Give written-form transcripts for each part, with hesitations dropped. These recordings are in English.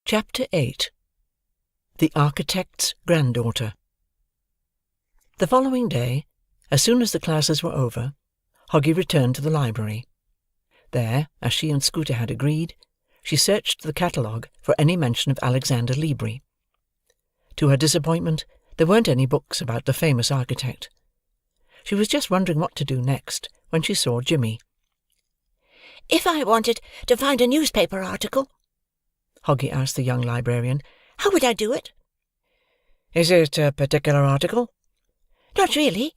Chapter 8. The Architect's Granddaughter. The following day, as soon as the classes were over, Hoggie returned to the library. There, as she and Scooter had agreed, she searched the catalogue for any mention of Alexander Libri. To her disappointment, there weren't any books about the famous architect. She was just wondering what to do next, when she saw Jimmy. "If I wanted to find a newspaper article," Hoggie asked the young librarian, "how would I do it?" "Is it a particular article?" "Not really.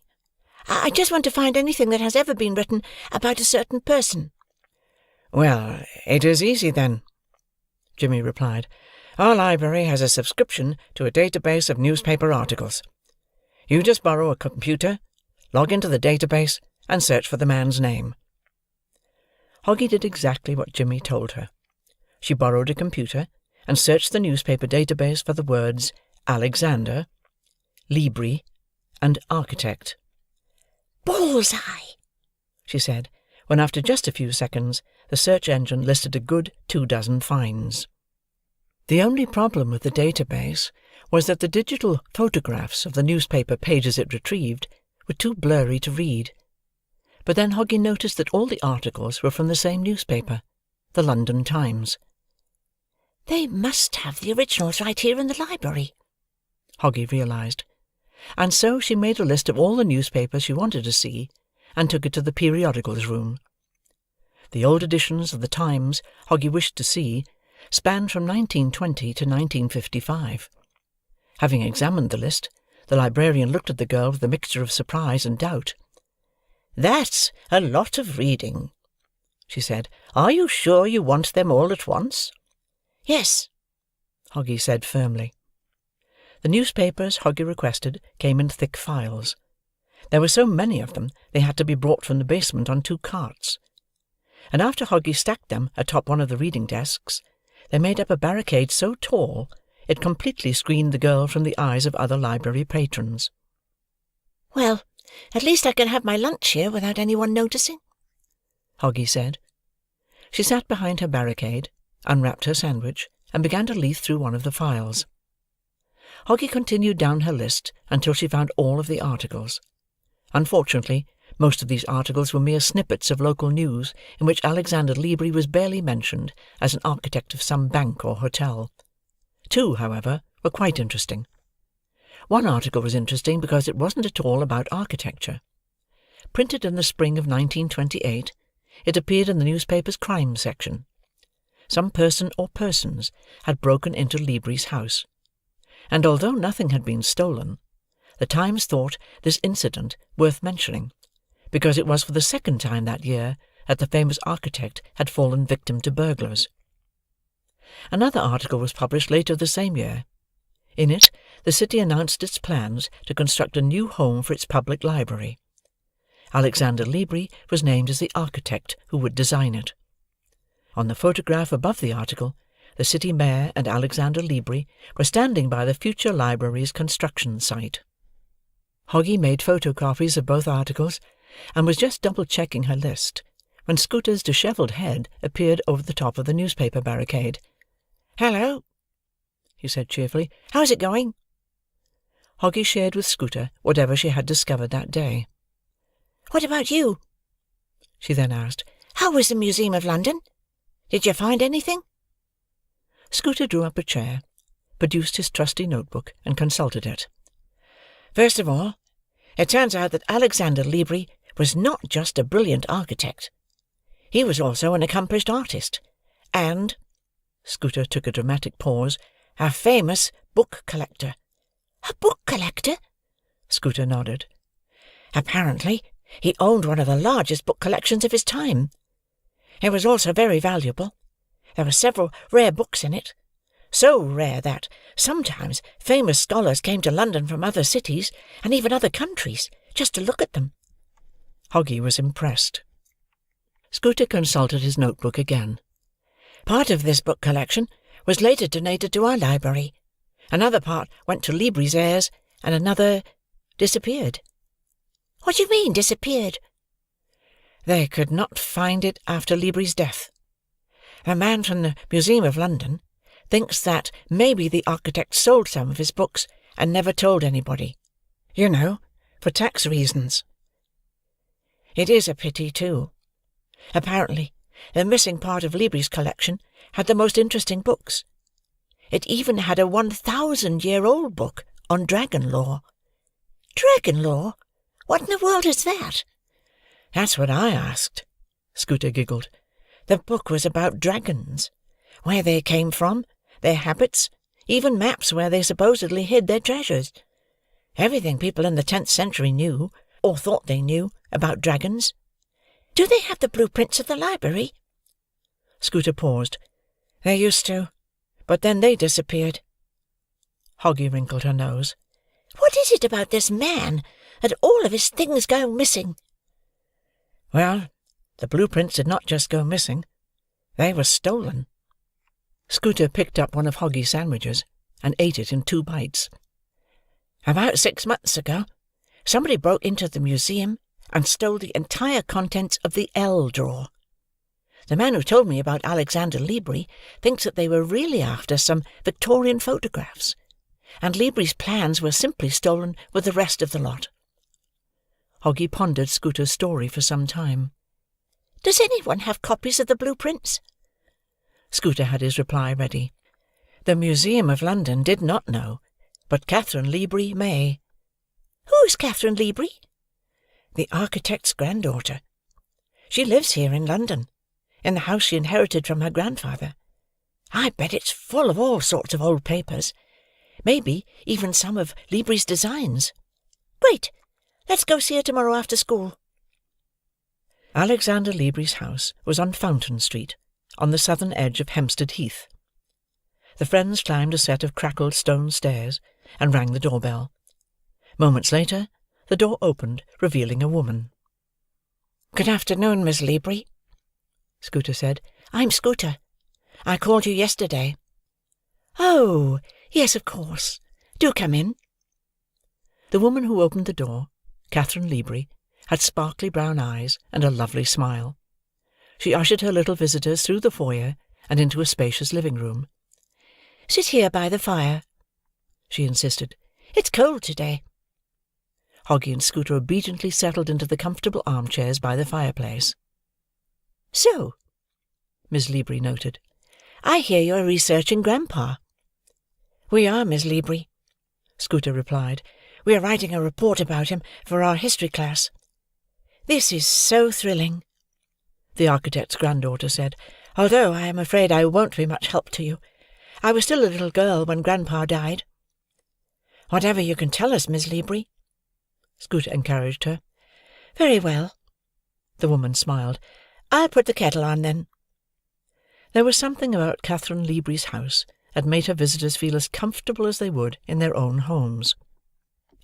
I just want to find anything that has ever been written about a certain person." "Well, it is easy then," Jimmy replied. "Our library has a subscription to a database of newspaper articles. You just borrow a computer, log into the database, and search for the man's name." Hoggie did exactly what Jimmy told her. She borrowed a computer, and searched the newspaper database for the words Alexander, Libri, and architect. "Bullseye!" she said, when after just a few seconds the search engine listed a good 24 finds. The only problem with the database was that the digital photographs of the newspaper pages it retrieved were too blurry to read. But then Hoggie noticed that all the articles were from the same newspaper, the London Times. "They must have the originals right here in the library," Hoggie realized. And so she made a list of all the newspapers she wanted to see, and took it to the periodicals room. The old editions of the Times Hoggie wished to see spanned from 1920 to 1955. Having examined the list, the librarian looked at the girl with a mixture of surprise and doubt. "That's a lot of reading," she said. "Are you sure you want them all at once?" "Yes," Hoggie said firmly. The newspapers Hoggie requested came in thick files. There were so many of them, they had to be brought from the basement on 2 carts. And after Hoggie stacked them atop one of the reading desks, they made up a barricade so tall, it completely screened the girl from the eyes of other library patrons. "Well, at least I can have my lunch here without anyone noticing," Hoggie said. She sat behind her barricade, unwrapped her sandwich, and began to leaf through one of the files. Hoggie continued down her list until she found all of the articles. Unfortunately, most of these articles were mere snippets of local news in which Alexander Libri was barely mentioned as an architect of some bank or hotel. 2, however, were quite interesting. One article was interesting because it wasn't at all about architecture. Printed in the spring of 1928, it appeared in the newspaper's crime section. Some person or persons had broken into Libri's house, and although nothing had been stolen, the Times thought this incident worth mentioning, because it was for the second time that year that the famous architect had fallen victim to burglars. Another article was published later the same year. In it, the city announced its plans to construct a new home for its public library. Alexander Libri was named as the architect who would design it. On the photograph above the article, the city mayor and Alexander Libri were standing by the future library's construction site. Hoggie made photocopies of both articles, and was just double-checking her list, when Scooter's dishevelled head appeared over the top of the newspaper barricade. "Hello," he said cheerfully. "How's it going?" Hoggie shared with Scooter whatever she had discovered that day. "What about you?" she then asked. "How was the Museum of London? Did you find anything?" Scooter drew up a chair, produced his trusty notebook, and consulted it. "First of all, it turns out that Alexander Libri was not just a brilliant architect. He was also an accomplished artist, and," Scooter took a dramatic pause, "a famous book collector." "A book collector?" Scooter nodded. "Apparently, he owned one of the largest book collections of his time. It was also very valuable. There were several rare books in it, so rare that sometimes famous scholars came to London from other cities, and even other countries, just to look at them." Hoggie was impressed. Scooter consulted his notebook again. "Part of this book collection was later donated to our library. Another part went to Libri's heirs, and another disappeared." "What do you mean, disappeared?" "They could not find it after Libri's death. A man from the Museum of London thinks that maybe the architect sold some of his books and never told anybody. You know, for tax reasons. It is a pity, too. Apparently, the missing part of Libri's collection had the most interesting books. It even had a 1,000-year-old book on dragon lore. Dragon lore? What in the world is that? That's what I asked, Scooter giggled. The book was about dragons, where they came from, their habits, even maps where they supposedly hid their treasures. Everything people in the 10th century knew, or thought they knew, about dragons. Do they have the blueprints at the library? Scooter paused. They used to, but then they disappeared. Hoggie wrinkled her nose. What is it about this man that all of his things go missing? Well, the blueprints did not just go missing. They were stolen. Scooter picked up one of Hoggie's sandwiches and ate it in 2 bites. About 6 months ago, somebody broke into the museum and stole the entire contents of the L drawer. The man who told me about Alexander Libri thinks that they were really after some Victorian photographs, and Libri's plans were simply stolen with the rest of the lot. Hoggie pondered Scooter's story for some time. Does anyone have copies of the blueprints? Scooter had his reply ready. The Museum of London did not know, but Catherine Libri may. Who is Catherine Libri? The architect's granddaughter. She lives here in London, in the house she inherited from her grandfather. I bet it's full of all sorts of old papers. Maybe even some of Libri's designs. Great! Let's go see her tomorrow after school. Alexander Libri's house was on Fountain Street, on the southern edge of Hempstead Heath. The friends climbed a set of crackled stone stairs and rang the doorbell. Moments later, the door opened, revealing a woman. Good afternoon, Miss Libri, Scooter said. I'm Scooter. I called you yesterday. Oh, yes, of course. Do come in. The woman who opened the door, Catherine Libri, had sparkly brown eyes and a lovely smile. She ushered her little visitors through the foyer and into a spacious living-room. Sit here by the fire, she insisted. It's cold today. Hoggie and Scooter obediently settled into the comfortable armchairs by the fireplace. So, Miss Libri noted, I hear you are researching Grandpa. We are, Miss Libri, Scooter replied. We are writing a report about him for our history class. This is so thrilling, the architect's granddaughter said, although I am afraid I won't be much help to you. I was still a little girl when Grandpa died. Whatever you can tell us, Miss Libri, Scooter encouraged her. Very well, the woman smiled. I'll put the kettle on, then. There was something about Catherine Libri's house that made her visitors feel as comfortable as they would in their own homes.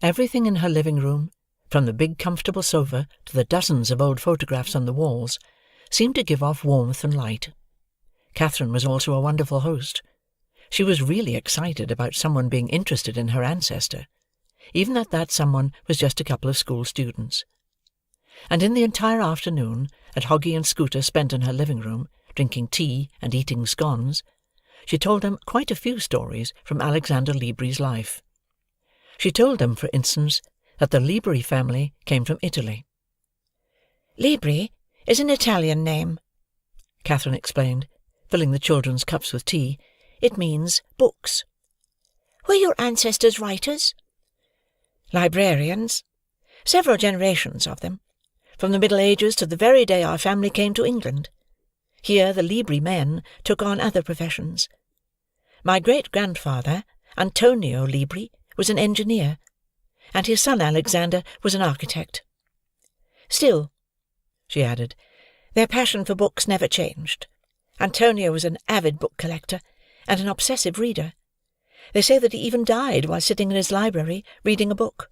Everything in her living-room, from the big comfortable sofa to the dozens of old photographs on the walls, seemed to give off warmth and light. Catherine was also a wonderful host. She was really excited about someone being interested in her ancestor, even that someone was just a couple of school students. And in the entire afternoon that Hoggie and Scooter spent in her living-room, drinking tea and eating scones, she told them quite a few stories from Alexander Libri's life. She told them, for instance, that the Libri family came from Italy. Libri is an Italian name, Catherine explained, filling the children's cups with tea. It means books. Were your ancestors writers? Librarians. Several generations of them, from the Middle Ages to the very day our family came to England. Here the Libri men took on other professions. My great-grandfather, Antonio Libri, was an engineer, and his son Alexander was an architect. Still, she added, their passion for books never changed. Antonio was an avid book collector and an obsessive reader. They say that he even died while sitting in his library reading a book.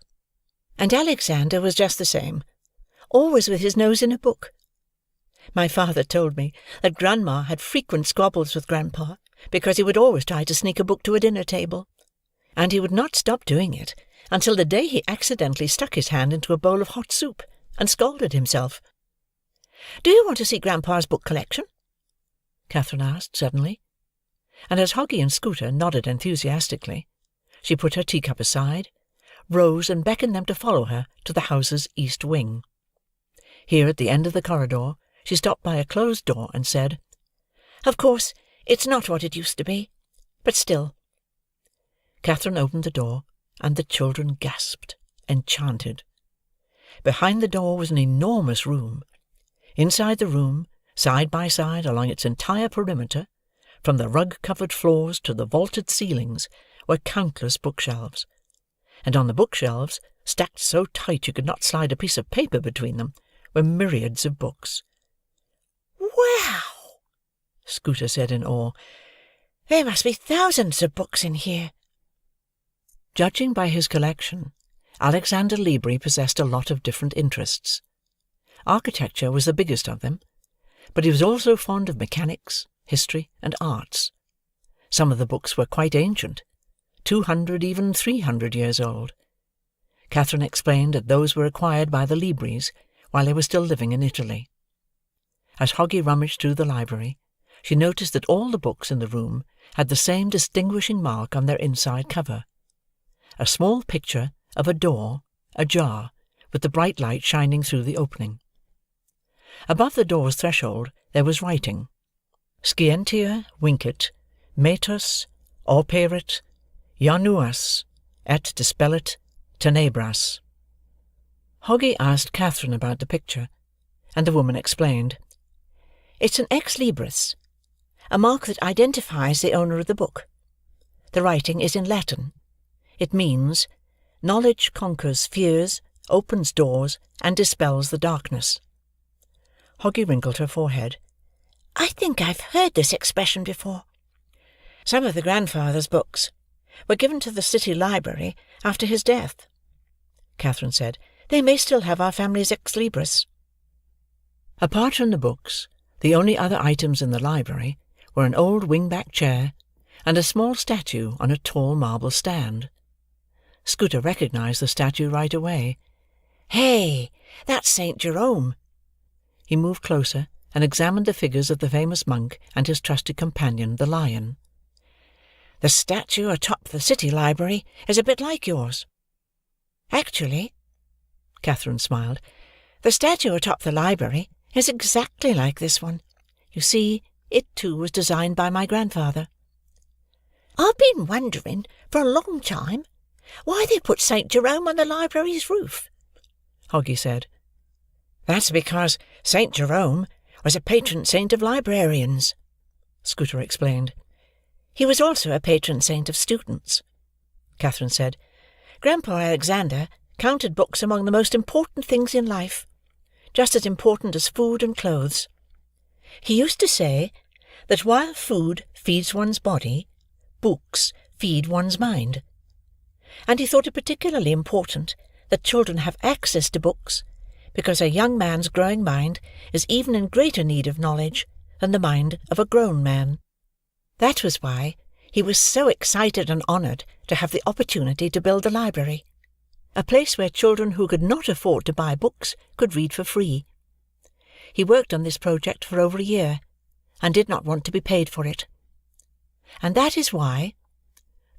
And Alexander was just the same, always with his nose in a book. My father told me that Grandma had frequent squabbles with Grandpa because he would always try to sneak a book to a dinner table, and he would not stop doing it until the day he accidentally stuck his hand into a bowl of hot soup and scalded himself. Do you want to see Grandpa's book collection? Catherine asked suddenly. and as Hoggie and Scooter nodded enthusiastically, she put her teacup aside, rose, and beckoned them to follow her to the house's east wing. Here, at the end of the corridor, she stopped by a closed door, and said, "Of course, it's not what it used to be, but still." Catherine opened the door, and the children gasped, enchanted. Behind the door was an enormous room. Inside the room, side by side along its entire perimeter, from the rug-covered floors to the vaulted ceilings, were countless bookshelves. And on the bookshelves, stacked so tight you could not slide a piece of paper between them, were myriads of books. "Wow!" Scooter said in awe. "There must be thousands of books in here." Judging by his collection, Alexander Libri possessed a lot of different interests. Architecture was the biggest of them, but he was also fond of mechanics, history, and arts. Some of the books were quite ancient, 200, even 300 years old. Catherine explained that those were acquired by the Libris while they were still living in Italy. As Hoggie rummaged through the library, she noticed that all the books in the room had the same distinguishing mark on their inside cover: a small picture of a door, ajar, with the bright light shining through the opening. Above the door's threshold there was writing: Scientia vincit, metus, operit, januas, et dispellit tenebras. Hoggie asked Catherine about the picture, and the woman explained. "It's an ex libris, a mark that identifies the owner of the book. The writing is in Latin. It means, 'Knowledge conquers fears, opens doors, and dispels the darkness.'" Hoggie wrinkled her forehead. "I think I've heard this expression before. Some of the grandfather's books were given to the city library after his death," Catherine said. "They may still have our family's ex libris." Apart from the books, the only other items in the library were an old wing-back chair and a small statue on a tall marble stand. Scooter recognized the statue right away. "Hey, that's Saint Jerome." He moved closer and examined the figures of the famous monk and his trusty companion, the lion. "The statue atop the city library is a bit like yours." "Actually," Catherine smiled, "the statue atop the library is exactly like this one. You see, it too was designed by my grandfather." "I've been wondering for a long time why they put Saint Jerome on the library's roof," Hoggie said. "That's because Saint Jerome was a patron saint of librarians," Scooter explained. "He was also a patron saint of students," Catherine said. "Grandpa Alexander counted books among the most important things in life, just as important as food and clothes. He used to say that while food feeds one's body, books feed one's mind. And he thought it particularly important that children have access to books, because a young man's growing mind is even in greater need of knowledge than the mind of a grown man. That was why he was so excited and honoured to have the opportunity to build the library, a place where children who could not afford to buy books could read for free. He worked on this project for over a year, and did not want to be paid for it. And that is why,"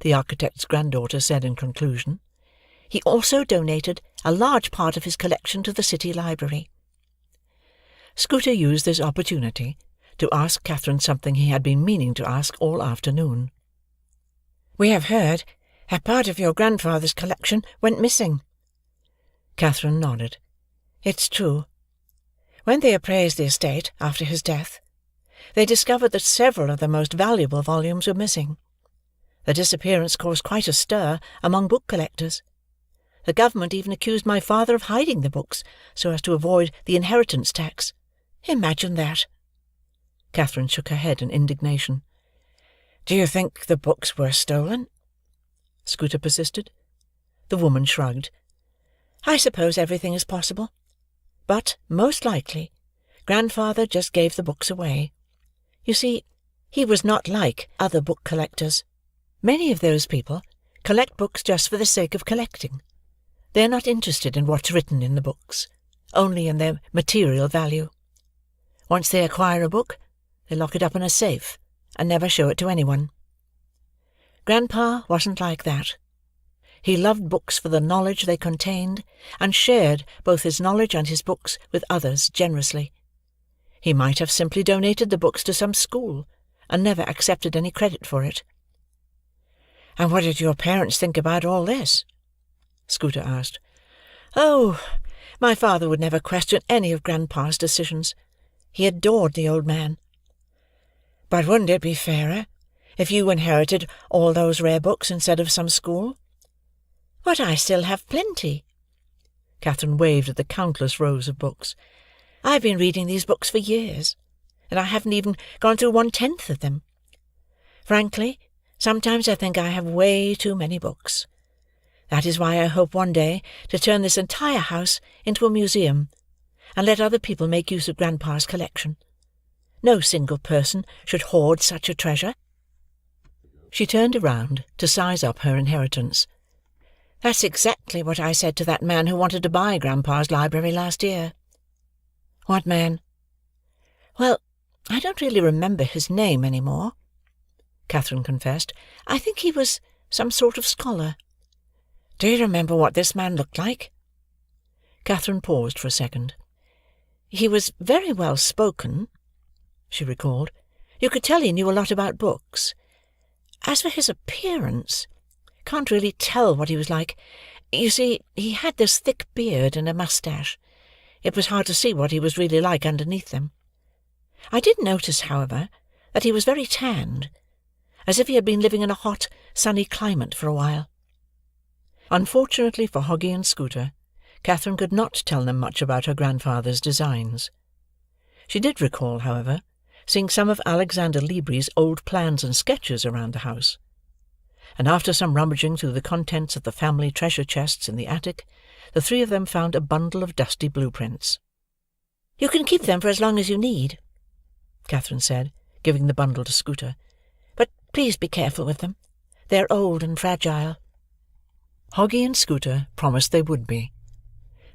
the architect's granddaughter said in conclusion, "he also donated a large part of his collection to the city library." Scooter used this opportunity to ask Catherine something he had been meaning to ask all afternoon. "We have heard that part of your grandfather's collection went missing." Catherine nodded. "It's true. When they appraised the estate after his death, they discovered that several of the most valuable volumes were missing. The disappearance caused quite a stir among book collectors. The government even accused my father of hiding the books so as to avoid the inheritance tax. Imagine that!" Catherine shook her head in indignation. "Do you think the books were stolen?" Scooter persisted. The woman shrugged. "I suppose everything is possible. But, most likely, grandfather just gave the books away. You see, he was not like other book collectors. Many of those people collect books just for the sake of collecting. They are not interested in what's written in the books, only in their material value. Once they acquire a book, they lock it up in a safe and never show it to anyone. Grandpa wasn't like that. He loved books for the knowledge they contained, and shared both his knowledge and his books with others generously. He might have simply donated the books to some school, and never accepted any credit for it. "And what did your parents think about all this?" Scooter asked. "Oh, my father would never question any of Grandpa's decisions. He adored the old man." "But wouldn't it be fairer if you inherited all those rare books instead of some school?" "But I still have plenty." Catherine waved at the countless rows of books. "I've been reading these books for years, and I haven't even gone through 1/10 of them. Frankly, sometimes I think I have way too many books. That is why I hope one day to turn this entire house into a museum, and let other people make use of Grandpa's collection. No single person should hoard such a treasure." She turned around to size up her inheritance. "That's exactly what I said to that man who wanted to buy Grandpa's library last year." "What man?" "Well, I don't really remember his name any more," Catherine confessed. "I think he was some sort of scholar." "Do you remember what this man looked like?" Catherine paused for a second. "He was very well spoken," she recalled. "You could tell he knew a lot about books. As for his appearance, can't really tell what he was like. You see, he had this thick beard and a moustache. It was hard to see what he was really like underneath them. I did notice, however, that he was very tanned, as if he had been living in a hot, sunny climate for a while." Unfortunately for Hoggie and Scooter, Catherine could not tell them much about her grandfather's designs. She did recall, however, seeing some of Alexander Libri's old plans and sketches around the house, and after some rummaging through the contents of the family treasure chests in the attic, the three of them found a bundle of dusty blueprints. "You can keep them for as long as you need," Catherine said, giving the bundle to Scooter. "But please be careful with them. They're old and fragile." Hoggie and Scooter promised they would be.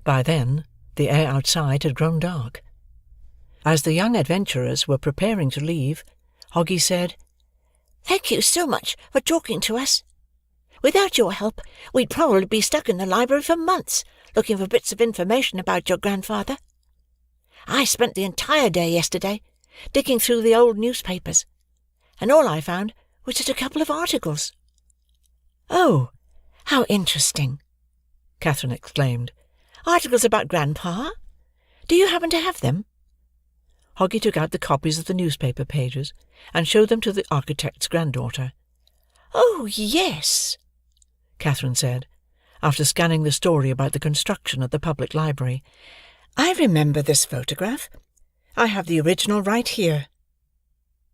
By then, the air outside had grown dark. As the young adventurers were preparing to leave, Hoggie said, "Thank you so much for talking to us. Without your help, we'd probably be stuck in the library for months, looking for bits of information about your grandfather. I spent the entire day yesterday digging through the old newspapers, and all I found was just a couple of articles." "Oh, how interesting!" Catherine exclaimed. "Articles about Grandpa? Do you happen to have them?" Hoggie took out the copies of the newspaper pages and showed them to the architect's granddaughter. "Oh, yes," Catherine said, after scanning the story about the construction of the public library. "I remember this photograph. I have the original right here."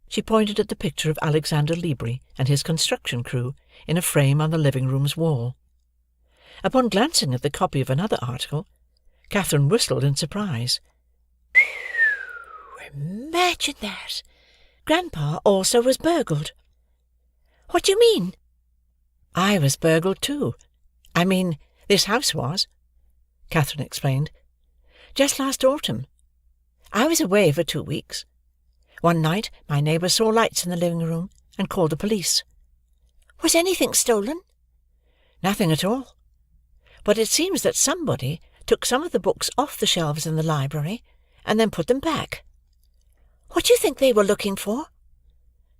She pointed at the picture of Alexander Libri and his construction crew in a frame on the living-room's wall. Upon glancing at the copy of another article, Catherine whistled in surprise. "Imagine that! Grandpa also was burgled." "What do you mean?" "I was burgled too. I mean, this house was," Catherine explained. "Just last autumn. I was away for 2 weeks. One night my neighbour saw lights in the living-room and called the police." "Was anything stolen?" "Nothing at all. But it seems that somebody took some of the books off the shelves in the library and then put them back." "What do you think they were looking for?"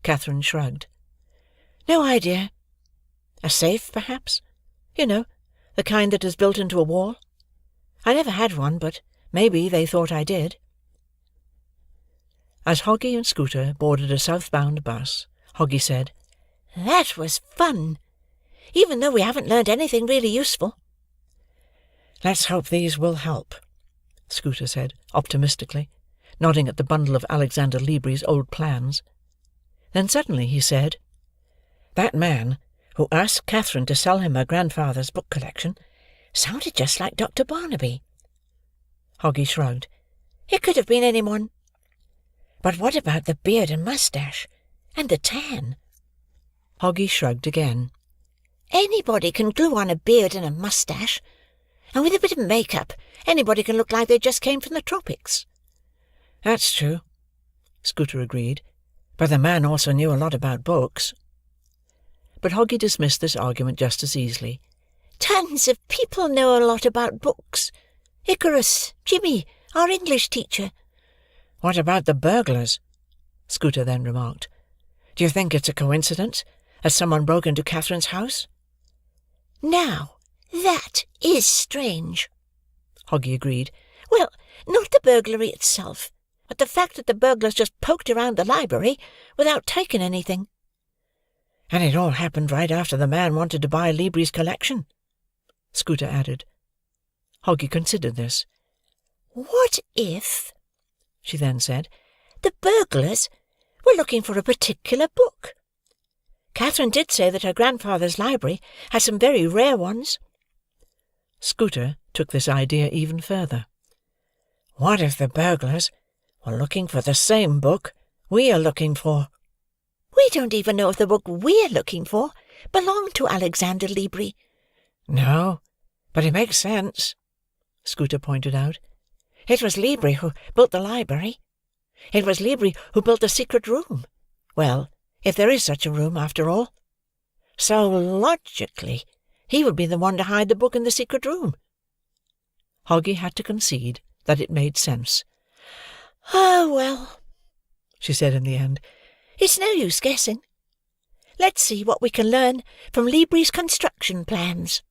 Catherine shrugged. "No idea. A safe, perhaps. You know, the kind that is built into a wall. I never had one, but maybe they thought I did." As Hoggie and Scooter boarded a southbound bus, Hoggie said, "That was fun, even though we haven't learned anything really useful." "Let's hope these will help," Scooter said, optimistically, nodding at the bundle of Alexander Libri's old plans. Then suddenly he said, "That man who asked Catherine to sell him her grandfather's book collection sounded just like Dr. Barnaby." Hoggie shrugged. "It could have been anyone." "But what about the beard and moustache? And the tan?" Hoggie shrugged again. "Anybody can glue on a beard and a moustache, and with a bit of make-up, anybody can look like they just came from the tropics." "That's true," Scooter agreed. But the man also knew a lot about books. But Hoggy dismissed this argument just as easily. Tons of people know a lot about books. Icarus, Jimmy, our English teacher. What about the burglars? Scooter then remarked. Do you think it's a coincidence that someone broke into Catherine's house? Now, that is strange, Hoggy agreed. Well, not the burglary itself, but the fact that the burglars just poked around the library without taking anything. And it all happened right after the man wanted to buy Libri's collection, Scooter added. Hoggy considered this. What if, she then said, the burglars were looking for a particular book? Catherine did say that her grandfather's library had some very rare ones. Scooter took this idea even further. What if the burglars were looking for the same book we are looking for? We don't even know if the book we're looking for belonged to Alexander Libri. No, but it makes sense, Scooter pointed out. It was Libri who built the library. It was Libri who built the secret room. Well, if there is such a room, after all. So, logically, he would be the one to hide the book in the secret room. Hoggy had to concede that it made sense. Oh, well, she said in the end. It's no use guessing. Let's see what we can learn from Libri's construction plans.